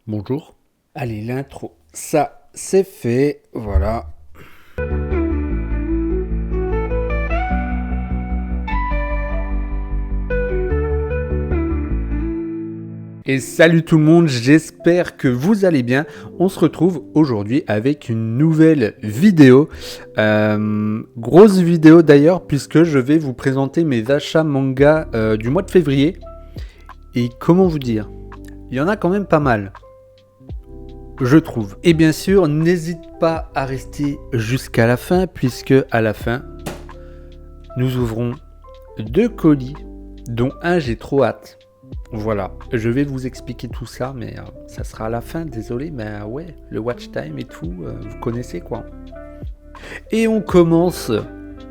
Bonjour. Allez, l'intro. Ça, c'est fait. Voilà. Et salut tout le monde, j'espère que vous allez bien. On se retrouve aujourd'hui avec une nouvelle vidéo. Grosse vidéo d'ailleurs, puisque je vais vous présenter mes achats manga du mois de février. Et comment vous dire, il y en a quand même pas mal, je trouve. Et bien sûr, n'hésite pas à rester jusqu'à la fin, puisque à la fin, nous ouvrons 2 colis, dont un j'ai trop hâte. Voilà, je vais vous expliquer tout ça, mais ça sera à la fin, désolé, mais ouais, le watch time et tout, vous connaissez quoi. Et on commence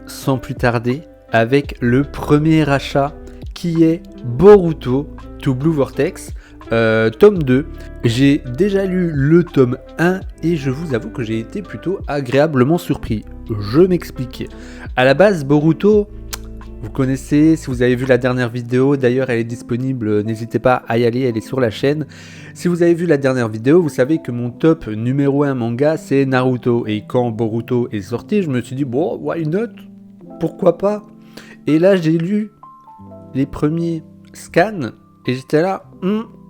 sans plus tarder avec le premier achat qui est Boruto to Blue Vortex, tome 2. J'ai déjà lu le tome 1 et je vous avoue que j'ai été plutôt agréablement surpris. Je m'explique. À la base, Boruto, vous connaissez, si vous avez vu la dernière vidéo, d'ailleurs elle est disponible, n'hésitez pas à y aller, elle est sur la chaîne. Si vous avez vu la dernière vidéo, vous savez que mon top numéro 1 manga c'est Naruto. Et quand Boruto est sorti, je me suis dit, bon, why not? Pourquoi pas? Et là j'ai lu les premiers scans et j'étais là,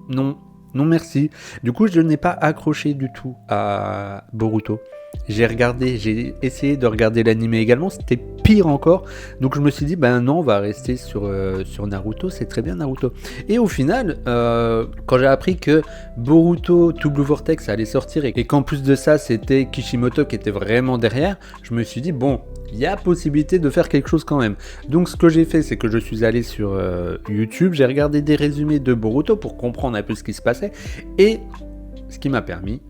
non merci. Du coup je n'ai pas accroché du tout à Boruto. J'ai essayé de regarder l'animé également, c'était pire encore. Donc je me suis dit, ben non, on va rester sur Naruto, c'est très bien Naruto. Et au final, quand j'ai appris que Boruto to Blue Vortex allait sortir et qu'en plus de ça, c'était Kishimoto qui était vraiment derrière, je me suis dit, bon, il y a possibilité de faire quelque chose quand même. Donc ce que j'ai fait, c'est que je suis allé sur YouTube, j'ai regardé des résumés de Boruto pour comprendre un peu ce qui se passait, et ce qui m'a permis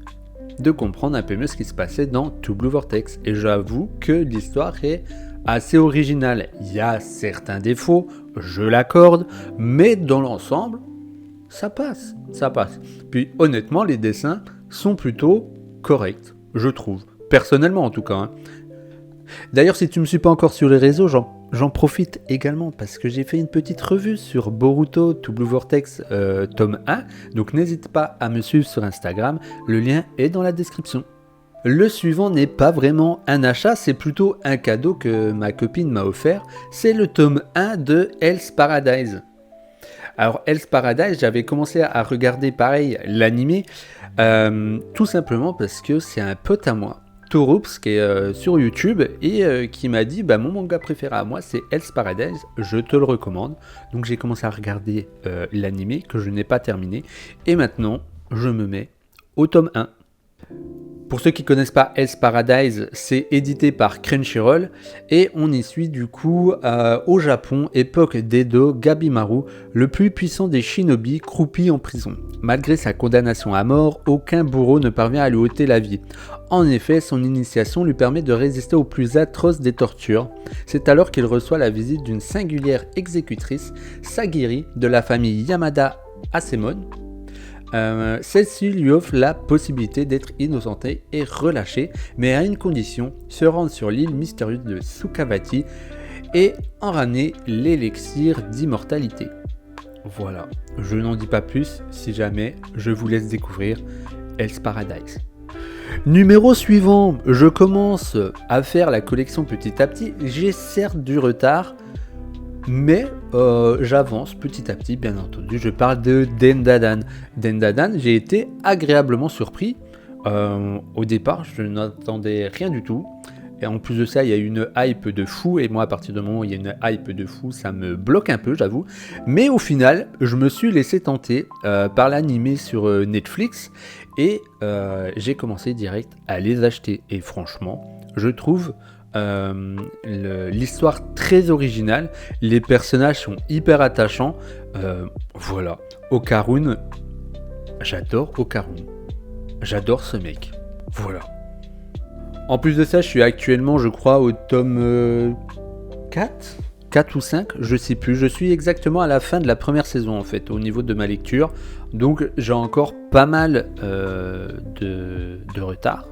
de comprendre un peu mieux ce qui se passait dans To Blue Vortex. Et j'avoue que l'histoire est assez originale. Il y a certains défauts, je l'accorde, mais dans l'ensemble, ça passe. Puis honnêtement, les dessins sont plutôt corrects, je trouve. Personnellement en tout cas. Hein. D'ailleurs, si tu ne me suis pas encore sur les réseaux, j'en profite également parce que j'ai fait une petite revue sur Boruto to Blue Vortex tome 1, donc n'hésite pas à me suivre sur Instagram, le lien est dans la description. Le suivant n'est pas vraiment un achat, c'est plutôt un cadeau que ma copine m'a offert, c'est le tome 1 de Hell's Paradise. Alors Hell's Paradise, j'avais commencé à regarder pareil l'animé, tout simplement parce que c'est un pote à moi, Torups, qui est sur YouTube et qui m'a dit mon manga préféré à moi c'est Hell's Paradise, je te le recommande. Donc j'ai commencé à regarder l'animé que je n'ai pas terminé et maintenant je me mets au tome 1. Pour ceux qui ne connaissent pas Hell's Paradise, c'est édité par Crunchyroll et on y suit du coup au Japon, époque d'Edo, Gabimaru, le plus puissant des shinobi, croupi en prison. Malgré sa condamnation à mort, aucun bourreau ne parvient à lui ôter la vie. En effet, son initiation lui permet de résister aux plus atroces des tortures. C'est alors qu'il reçoit la visite d'une singulière exécutrice, Sagiri, de la famille Yamada Asemon. Celle-ci lui offre la possibilité d'être innocentée et relâchée, mais à une condition, se rendre sur l'île mystérieuse de Sukhavati et en ramener l'élixir d'immortalité. Voilà, je n'en dis pas plus, si jamais je vous laisse découvrir Hell's Paradise. Numéro suivant, je commence à faire la collection petit à petit, j'ai certes du retard, mais j'avance petit à petit, bien entendu. Je parle de Dendadan. Dendadan, j'ai été agréablement surpris. Au départ, je n'attendais rien du tout. Et en plus de ça, il y a une hype de fou. Et moi, à partir du moment où il y a une hype de fou, ça me bloque un peu, j'avoue. Mais au final, je me suis laissé tenter par l'animé sur Netflix. Et j'ai commencé direct à les acheter. Et franchement, je trouve l'histoire très originale, les personnages sont hyper attachants, voilà. Okarun, j'adore Okarun, j'adore ce mec, voilà. En plus de ça, je suis actuellement, je crois, au tome 4 ou 5, je sais plus, je suis exactement à la fin de la première saison en fait, au niveau de ma lecture, donc j'ai encore pas mal de retard,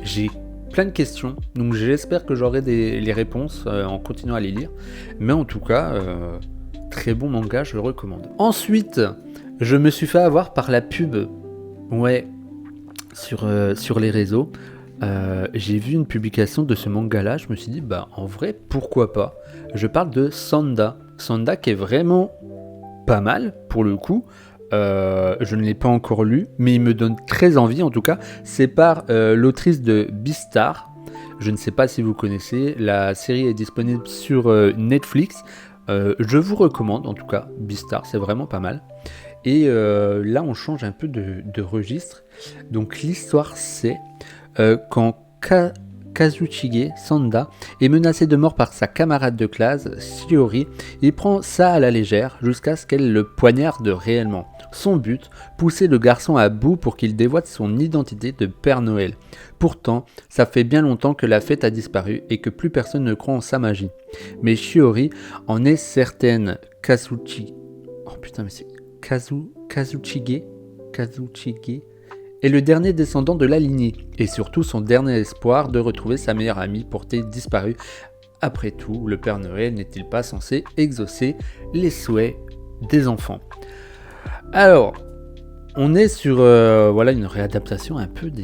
j'ai plein de questions, donc j'espère que j'aurai les réponses en continuant à les lire, mais en tout cas, très bon manga, je le recommande. Ensuite, je me suis fait avoir par la pub Ouais, sur les réseaux, j'ai vu une publication de ce manga-là, je me suis dit, bah en vrai, pourquoi pas? Je parle de Sanda. Sanda qui est vraiment pas mal, pour le coup. Je ne l'ai pas encore lu, mais il me donne très envie, en tout cas. C'est par l'autrice de Beastar. Je ne sais pas si vous connaissez, la série est disponible sur Netflix. Je vous recommande, en tout cas, Beastar, c'est vraiment pas mal. Et là, on change un peu de registre. Donc l'histoire, c'est quand Kazuchige Sanda est menacé de mort par sa camarade de classe, Shiori, il prend ça à la légère jusqu'à ce qu'elle le poignarde réellement. Son but, pousser le garçon à bout pour qu'il dévoile son identité de Père Noël. Pourtant, ça fait bien longtemps que la fête a disparu et que plus personne ne croit en sa magie. Mais Shiori en est certaine. Oh putain, mais c'est Kazuchige est le dernier descendant de la lignée, et surtout son dernier espoir de retrouver sa meilleure amie portée disparue. Après tout, le Père Noël n'est-il pas censé exaucer les souhaits des enfants? Alors, on est sur voilà, une réadaptation un peu d'un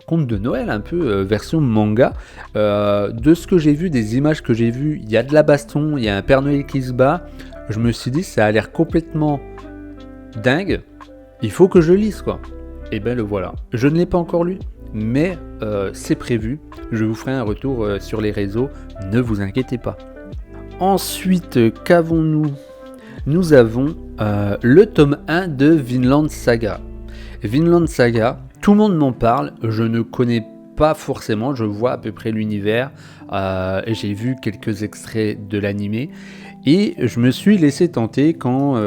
conte de Noël, un peu version manga. De ce que j'ai vu, des images que j'ai vues, il y a de la baston, il y a un Père Noël qui se bat. Je me suis dit, ça a l'air complètement dingue. Il faut que je lise, quoi. Et ben le voilà. Je ne l'ai pas encore lu, mais c'est prévu. Je vous ferai un retour sur les réseaux, ne vous inquiétez pas. Ensuite, qu'avons-nous? Nous avons le tome 1 de Vinland Saga. Vinland Saga, tout le monde m'en parle, je ne connais pas forcément, je vois à peu près l'univers, j'ai vu quelques extraits de l'animé, et je me suis laissé tenter quand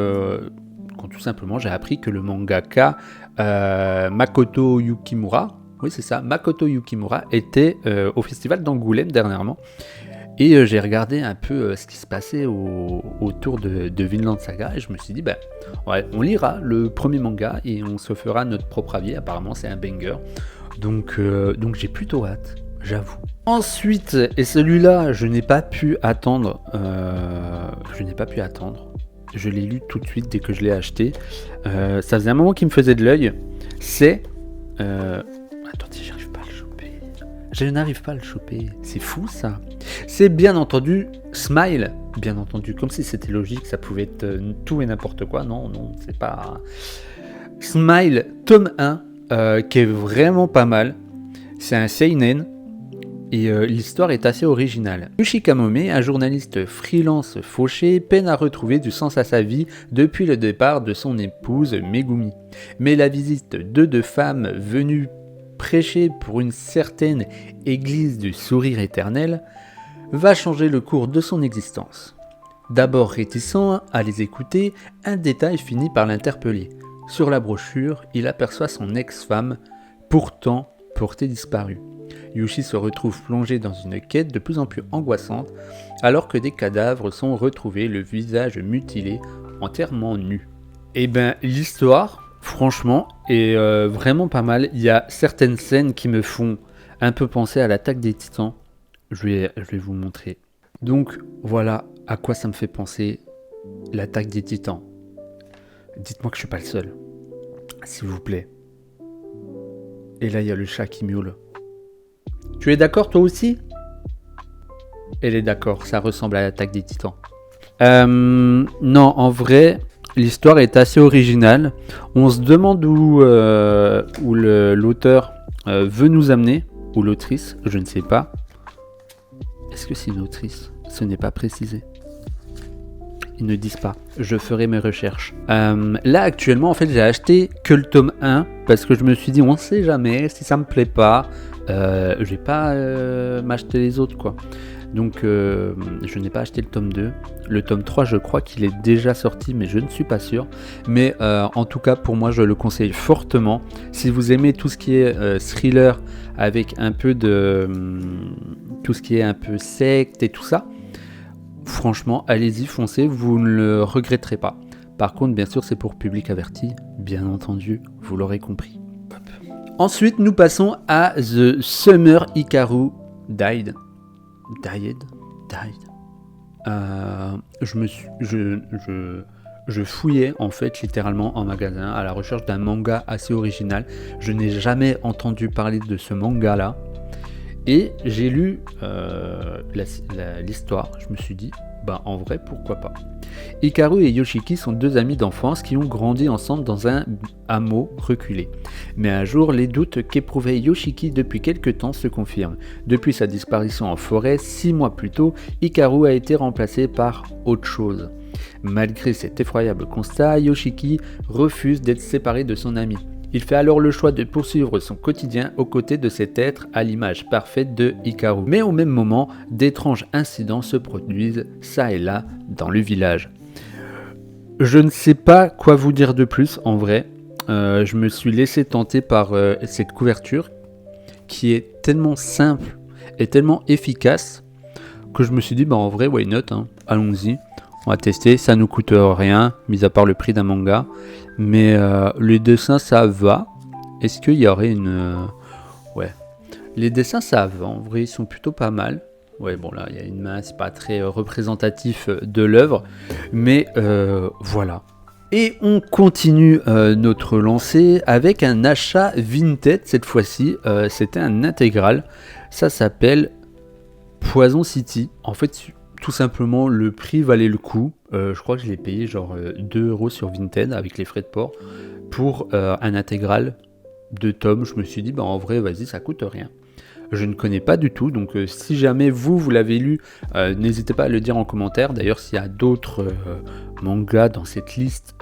tout simplement j'ai appris que le mangaka Makoto Yukimura, oui c'est ça, Makoto Yukimura était au festival d'Angoulême dernièrement. Et j'ai regardé un peu ce qui se passait autour de Vinland Saga et je me suis dit, ouais, on lira le premier manga et on se fera notre propre avis. Apparemment, c'est un banger. Donc j'ai plutôt hâte, j'avoue. Ensuite, et celui-là, je n'ai pas pu attendre. Je l'ai lu tout de suite dès que je l'ai acheté. Ça faisait un moment qu'il me faisait de l'œil. C'est... Attendez, j'arrive pas à le choper. Je n'arrive pas à le choper. C'est fou, ça. C'est bien entendu Smile. Bien entendu, comme si c'était logique, ça pouvait être tout et n'importe quoi. Non, c'est pas... Smile, tome 1, qui est vraiment pas mal. C'est un seinen. Et l'histoire est assez originale. Yushi Kamome, un journaliste freelance fauché, peine à retrouver du sens à sa vie depuis le départ de son épouse Megumi. Mais la visite de deux femmes venues prêcher pour une certaine église du sourire éternel va changer le cours de son existence. D'abord réticent à les écouter, un détail finit par l'interpeller. Sur la brochure, il aperçoit son ex-femme, pourtant portée disparue. Yushi se retrouve plongé dans une quête de plus en plus angoissante alors que des cadavres sont retrouvés, le visage mutilé, entièrement nu. Et ben l'histoire, franchement, est vraiment pas mal. Il y a certaines scènes qui me font un peu penser à l'Attaque des Titans. Je vais vous montrer. Donc voilà à quoi ça me fait penser l'Attaque des Titans. Dites-moi que je suis pas le seul, s'il vous plaît. Et là il y a le chat qui miaule. Tu es d'accord toi aussi? Elle est d'accord, ça ressemble à l'Attaque des Titans. Non, en vrai, l'histoire est assez originale. On se demande où l'auteur veut nous amener, ou l'autrice, je ne sais pas. Est-ce que c'est une autrice? Ce n'est pas précisé. Ils ne disent pas. Je ferai mes recherches. Là, actuellement, en fait, j'ai acheté que le tome 1 parce que je me suis dit, on ne sait jamais, si ça me plaît pas, je vais pas m'acheter les autres, quoi. Donc, je n'ai pas acheté le tome 2. Le tome 3, je crois qu'il est déjà sorti, mais je ne suis pas sûr. Mais en tout cas, pour moi, je le conseille fortement. Si vous aimez tout ce qui est thriller avec un peu de... tout ce qui est un peu secte et tout ça, franchement, allez-y, foncez, vous ne le regretterez pas. Par contre, bien sûr, c'est pour public averti, bien entendu, vous l'aurez compris. Hop. Ensuite, nous passons à The Summer Hikaru Died. Je fouillais en fait littéralement en magasin à la recherche d'un manga assez original. Je n'ai jamais entendu parler de ce manga là. Et j'ai lu l'histoire. Je me suis dit, bah en vrai pourquoi pas. Hikaru et Yoshiki sont deux amis d'enfance qui ont grandi ensemble dans un hameau reculé. Mais un jour, les doutes qu'éprouvait Yoshiki depuis quelque temps se confirment. Depuis sa disparition en forêt, 6 mois plus tôt, Hikaru a été remplacé par autre chose. Malgré cet effroyable constat, Yoshiki refuse d'être séparé de son ami. Il fait alors le choix de poursuivre son quotidien aux côtés de cet être à l'image parfaite de Hikaru. Mais au même moment, d'étranges incidents se produisent ça et là dans le village. Je ne sais pas quoi vous dire de plus en vrai. Je me suis laissé tenter par cette couverture qui est tellement simple et tellement efficace que je me suis dit bah en vrai why not, hein, allons-y. On va tester, ça nous coûte rien, mis à part le prix d'un manga. Mais les dessins, ça va. Est-ce qu'il y aurait une... Ouais. Les dessins, ça va. En vrai, ils sont plutôt pas mal. Ouais, bon là, il y a une main, c'est pas très représentatif de l'œuvre. Mais voilà. Et on continue notre lancée avec un achat Vinted cette fois-ci. C'était un intégral. Ça s'appelle Poison City. En fait... Tout simplement, le prix valait le coup. Je crois que je l'ai payé genre 2 € sur Vinted avec les frais de port pour un intégral de tomes. Je me suis dit, bah en vrai, vas-y, ça coûte rien. Je ne connais pas du tout, donc si jamais vous l'avez lu, n'hésitez pas à le dire en commentaire. D'ailleurs, s'il y a d'autres mangas dans cette liste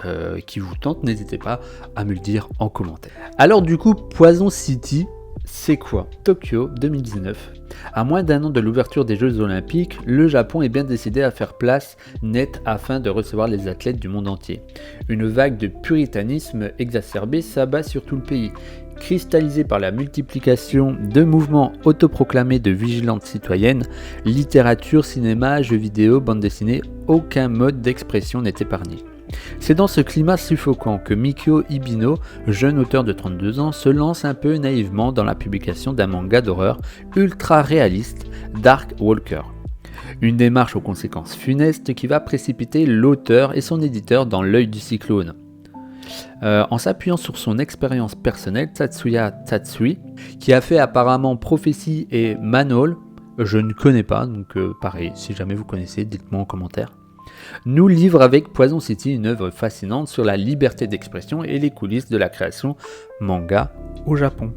qui vous tentent, n'hésitez pas à me le dire en commentaire. Alors du coup, Poison City, c'est quoi ? Tokyo 2019. À moins d'un an de l'ouverture des Jeux Olympiques, le Japon est bien décidé à faire place nette afin de recevoir les athlètes du monde entier. Une vague de puritanisme exacerbé s'abat sur tout le pays. Cristallisée par la multiplication de mouvements autoproclamés de vigilante citoyenne, littérature, cinéma, jeux vidéo, bande dessinée, aucun mode d'expression n'est épargné. C'est dans ce climat suffocant que Mikio Ibino, jeune auteur de 32 ans, se lance un peu naïvement dans la publication d'un manga d'horreur ultra réaliste, Dark Walker. Une démarche aux conséquences funestes qui va précipiter l'auteur et son éditeur dans l'œil du cyclone. En s'appuyant sur son expérience personnelle, Tatsuya Tatsui, qui a fait apparemment Prophétie et Manhole, je ne connais pas, donc pareil, si jamais vous connaissez, dites-moi en commentaire, nous livre avec Poison City une œuvre fascinante sur la liberté d'expression et les coulisses de la création manga au Japon.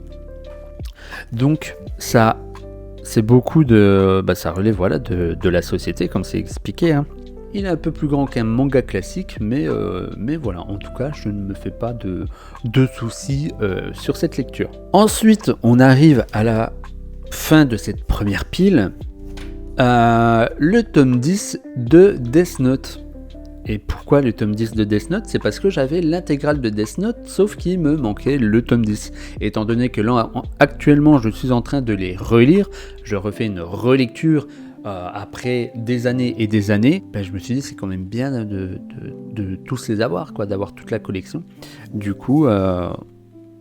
Donc ça, c'est beaucoup de... ça relève voilà, de la société, comme c'est expliqué, hein. Il est un peu plus grand qu'un manga classique, mais voilà, en tout cas, je ne me fais pas de soucis sur cette lecture. Ensuite, on arrive à la fin de cette première pile, le tome 10 de Death Note. Et pourquoi le tome 10 de Death Note ? C'est parce que j'avais l'intégrale de Death Note, sauf qu'il me manquait le tome 10. Étant donné que là, actuellement, je suis en train de les relire, je refais une relecture après des années et des années, je me suis dit c'est quand même bien de tous les avoir, quoi, d'avoir toute la collection. Du coup,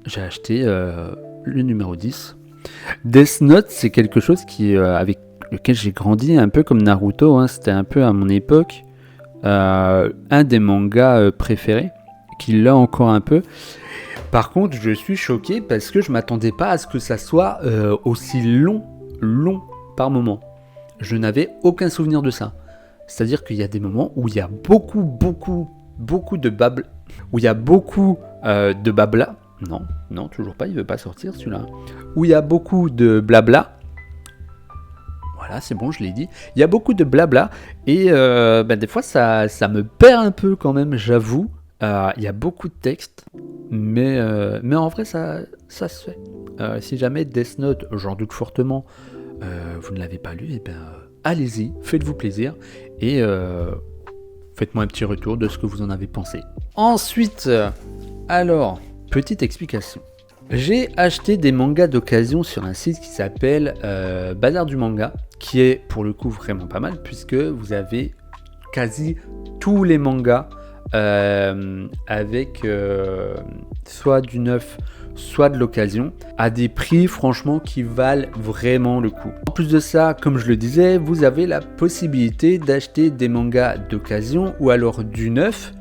j'ai acheté le numéro 10. Death Note, c'est quelque chose qui, avec lequel j'ai grandi, un peu comme Naruto, hein, c'était un peu à mon époque un des mangas préférés, qui l'a encore un peu. Par contre, je suis choqué parce que je m'attendais pas à ce que ça soit aussi long par moment. Je n'avais aucun souvenir de ça. C'est-à-dire qu'il y a des moments où il y a beaucoup de babla. Où il y a beaucoup de babla. Non, toujours pas, il veut pas sortir celui-là. Où il y a beaucoup de blabla. Voilà, c'est bon, je l'ai dit. Il y a beaucoup de blabla. Et des fois, ça me perd un peu quand même, j'avoue. Il y a beaucoup de texte. Mais en vrai, ça se fait. Si jamais Death Note, j'en doute fortement, vous ne l'avez pas lu, allez-y, faites-vous plaisir et faites-moi un petit retour de ce que vous en avez pensé. Ensuite, alors, petite explication. J'ai acheté des mangas d'occasion sur un site qui s'appelle Bazar du Manga, qui est pour le coup vraiment pas mal, puisque vous avez quasi tous les mangas avec soit du neuf, soit de l'occasion, à des prix franchement qui valent vraiment le coup. En plus de ça, comme je le disais, vous avez la possibilité d'acheter des mangas d'occasion ou alors du neuf,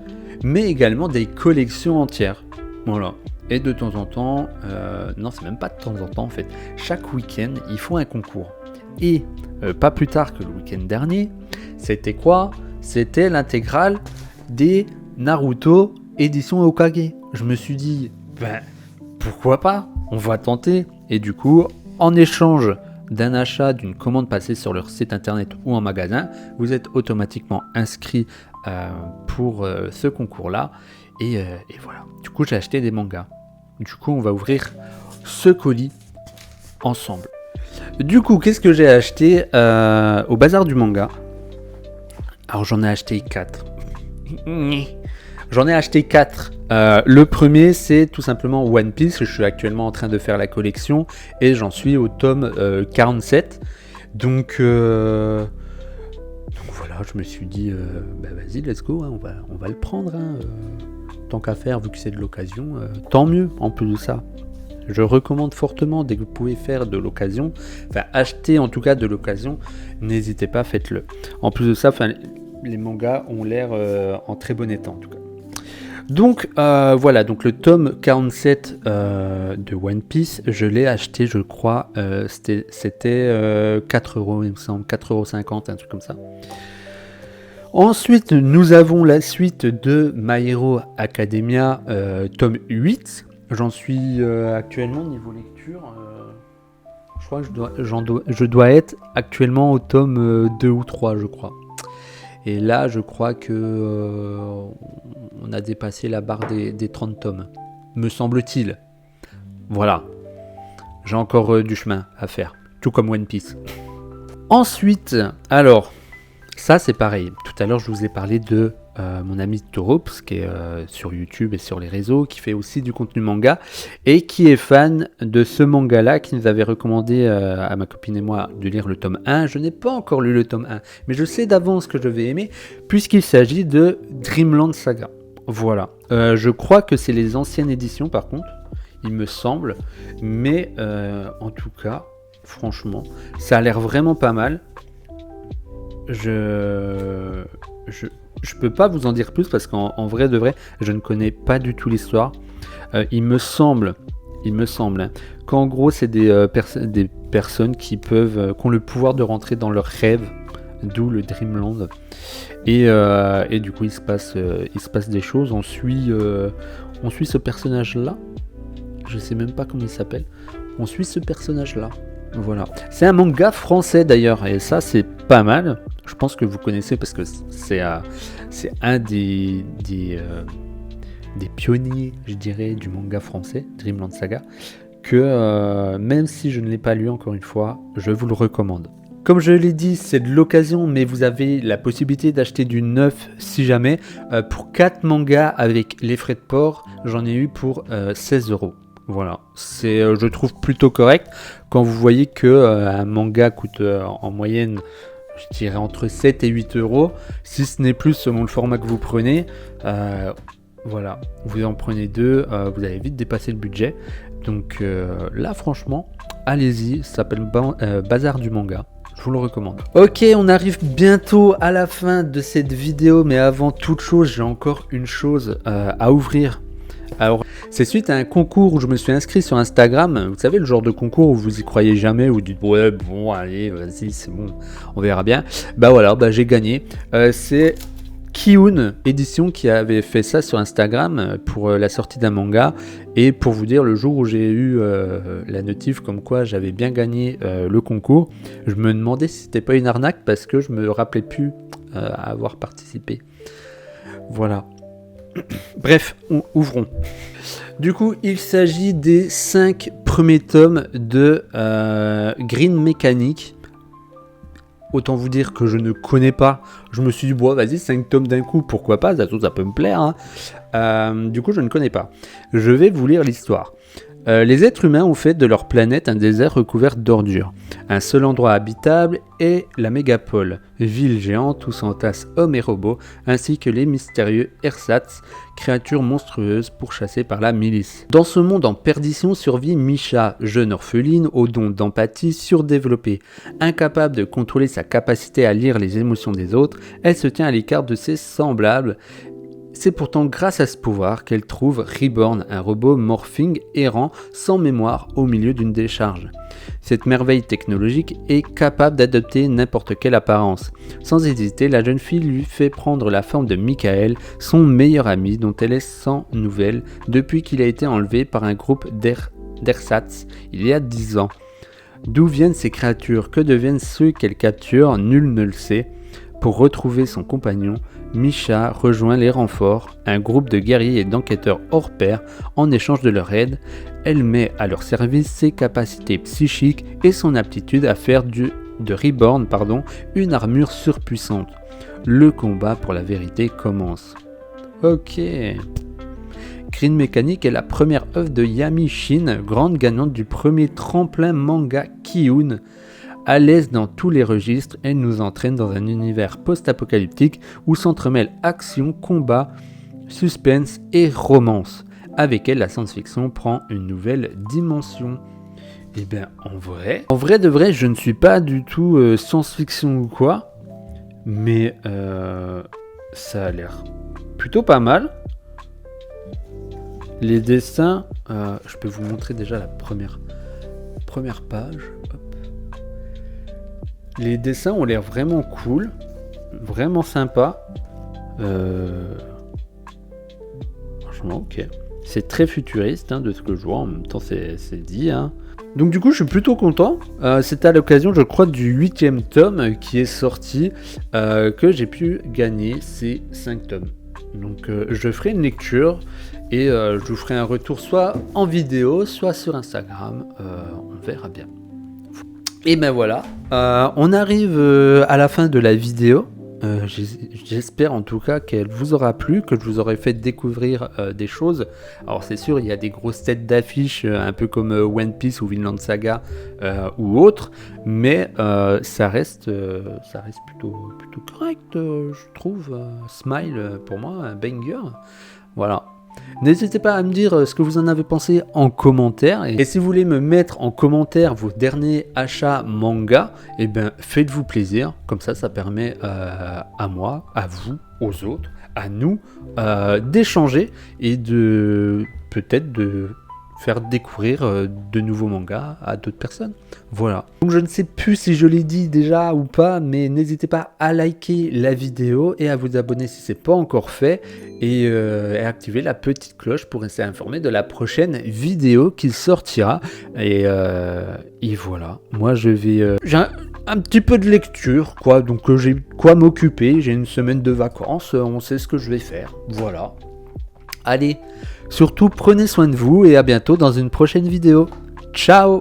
mais également des collections entières. Voilà. Et de temps en temps, non, c'est même pas de temps en temps en fait, chaque week-end, ils font un concours. Et pas plus tard que le week-end dernier, c'était quoi ? C'était l'intégrale des Naruto édition Hokage. Je me suis dit, pourquoi pas ? On va tenter. Et du coup, en échange d'un achat, d'une commande passée sur leur site internet ou en magasin, vous êtes automatiquement inscrit pour ce concours-là. Et voilà. Du coup, j'ai acheté des mangas. Du coup, on va ouvrir ce colis ensemble. Du coup, qu'est-ce que j'ai acheté au bazar du manga ? Alors, j'en ai acheté 4. J'en ai acheté 4. Le premier, c'est tout simplement One Piece. Je suis actuellement en train de faire la collection et j'en suis au tome 47. Donc voilà, je me suis dit, vas-y, let's go, hein, on va le prendre. Hein, tant qu'à faire, vu que c'est de l'occasion, tant mieux. En plus de ça, je recommande fortement, dès que vous pouvez faire de l'occasion, enfin acheter en tout cas de l'occasion, n'hésitez pas, faites-le. En plus de ça, les mangas ont l'air en très bon état en tout cas. Donc voilà, donc le tome 47 de One Piece, je l'ai acheté, je crois, c'était 4€, il me semble, 4,50€, un truc comme ça. Ensuite, nous avons la suite de My Hero Academia, tome 8. J'en suis actuellement niveau lecture. Je crois que je dois être actuellement au tome 2 ou 3, je crois. Et là, je crois que on a dépassé la barre des 30 tomes, me semble-t-il. Voilà. J'ai encore du chemin à faire, tout comme One Piece. Ensuite, alors, ça c'est pareil. Tout à l'heure, je vous ai parlé de mon ami Torops, qui est sur YouTube et sur les réseaux, qui fait aussi du contenu manga, et qui est fan de ce manga-là, qui nous avait recommandé à ma copine et moi de lire le tome 1. Je n'ai pas encore lu le tome 1, mais je sais d'avance que je vais aimer, puisqu'il s'agit de Dreamland Saga. Voilà. Je crois que c'est les anciennes éditions, par contre, il me semble, mais en tout cas, franchement, ça a l'air vraiment pas mal. Je peux pas vous en dire plus parce qu'en vrai de vrai, je ne connais pas du tout l'histoire. Il me semble hein, qu'en gros, c'est des personnes qui ont le pouvoir de rentrer dans leurs rêves, d'où le Dreamland. Et du coup, il se passe des choses. On suit ce personnage-là. Je sais même pas comment il s'appelle. On suit ce personnage-là. Voilà. C'est un manga français d'ailleurs, et ça c'est pas mal. Je pense que vous connaissez parce que c'est un des pionniers, je dirais, du manga français, Dreamland Saga, que même si je ne l'ai pas lu encore une fois, je vous le recommande. Comme je l'ai dit, c'est de l'occasion, mais vous avez la possibilité d'acheter du neuf si jamais. Pour 4 mangas avec les frais de port, j'en ai eu pour 16€. Voilà, c'est, je trouve plutôt correct quand vous voyez que un manga coûte en moyenne, je dirais entre 7 et 8€, si ce n'est plus selon le format que vous prenez. Voilà, vous en prenez 2, vous allez vite dépasser le budget. Donc là, franchement, allez-y, ça s'appelle Bazar du manga. Je vous le recommande. Ok, on arrive bientôt à la fin de cette vidéo, mais avant toute chose, j'ai encore une chose à ouvrir. Alors, c'est suite à un concours où je me suis inscrit sur Instagram. Vous savez, le genre de concours où vous y croyez jamais, où vous dites ouais, bon, allez, vas-y, c'est bon, on verra bien. Bah voilà, j'ai gagné. C'est Kiun Édition qui avait fait ça sur Instagram pour la sortie d'un manga. Et pour vous dire, le jour où j'ai eu la notif comme quoi j'avais bien gagné le concours, je me demandais si c'était pas une arnaque parce que je me rappelais plus avoir participé. Voilà. Bref, ouvrons. Du coup, il s'agit des 5 premiers tomes de Green Mechanic. Autant vous dire que je ne connais pas. Je me suis dit, bon, vas-y, 5 tomes d'un coup, pourquoi pas, ça peut me plaire. Hein. Du coup, je ne connais pas. Je vais vous lire l'histoire. Les êtres humains ont fait de leur planète un désert recouvert d'ordures. Un seul endroit habitable est la mégapole, ville géante où s'entassent hommes et robots, ainsi que les mystérieux ersatz, créatures monstrueuses pourchassées par la milice. Dans ce monde en perdition survit Misha, jeune orpheline aux dons d'empathie surdéveloppés. Incapable de contrôler sa capacité à lire les émotions des autres, elle se tient à l'écart de ses semblables C'est pourtant grâce à ce pouvoir qu'elle trouve Reborn, un robot morphing errant sans mémoire au milieu d'une décharge. Cette merveille technologique est capable d'adopter n'importe quelle apparence. Sans hésiter, la jeune fille lui fait prendre la forme de Michael, son meilleur ami dont elle est sans nouvelles depuis qu'il a été enlevé par un groupe d'ersatz il y a 10 ans. D'où viennent ces créatures? Que deviennent ceux qu'elle capture? Nul ne le sait. Pour retrouver son compagnon, Misha rejoint les renforts, un groupe de guerriers et d'enquêteurs hors pair en échange de leur aide. Elle met à leur service ses capacités psychiques et son aptitude à faire de Reborn une armure surpuissante. Le combat pour la vérité commence. Ok. Green Mechanic est la première œuvre de Yami Shin, grande gagnante du premier tremplin manga Kiun. À l'aise dans tous les registres, elle nous entraîne dans un univers post-apocalyptique où s'entremêlent action, combat, suspense et romance. Avec elle, la science-fiction prend une nouvelle dimension. Et bien, en vrai de vrai, je ne suis pas du tout science-fiction ou quoi, mais ça a l'air plutôt pas mal. Les dessins, je peux vous montrer déjà la première page. Hop. Les dessins ont l'air vraiment cool, vraiment sympa. Franchement, ok. C'est très futuriste de ce que je vois, en même temps c'est dit. Donc du coup je suis plutôt content. C'était à l'occasion je crois du 8e tome qui est sorti que j'ai pu gagner ces 5 tomes. Donc je ferai une lecture et je vous ferai un retour soit en vidéo, soit sur Instagram. On verra bien. Et ben voilà, on arrive à la fin de la vidéo. J'espère en tout cas qu'elle vous aura plu, que je vous aurai fait découvrir des choses. Alors c'est sûr, il y a des grosses têtes d'affiche, un peu comme One Piece ou Vinland Saga ou autre, mais ça reste plutôt correct, je trouve. Smile, pour moi, un banger. Voilà. N'hésitez pas à me dire ce que vous en avez pensé en commentaire. Et si vous voulez me mettre en commentaire vos derniers achats manga, eh ben faites-vous plaisir. Comme ça permet à moi, à vous, aux autres, à nous, d'échanger et de peut-être de faire découvrir de nouveaux mangas à d'autres personnes. Voilà. Donc je ne sais plus si je l'ai dit déjà ou pas, mais n'hésitez pas à liker la vidéo et à vous abonner si ce n'est pas encore fait et à activer la petite cloche pour rester informé de la prochaine vidéo qui sortira. Et voilà. Moi je vais... j'ai un petit peu de lecture, quoi. Donc j'ai quoi m'occuper. J'ai une semaine de vacances. On sait ce que je vais faire. Voilà. Allez, surtout prenez soin de vous et à bientôt dans une prochaine vidéo. Ciao!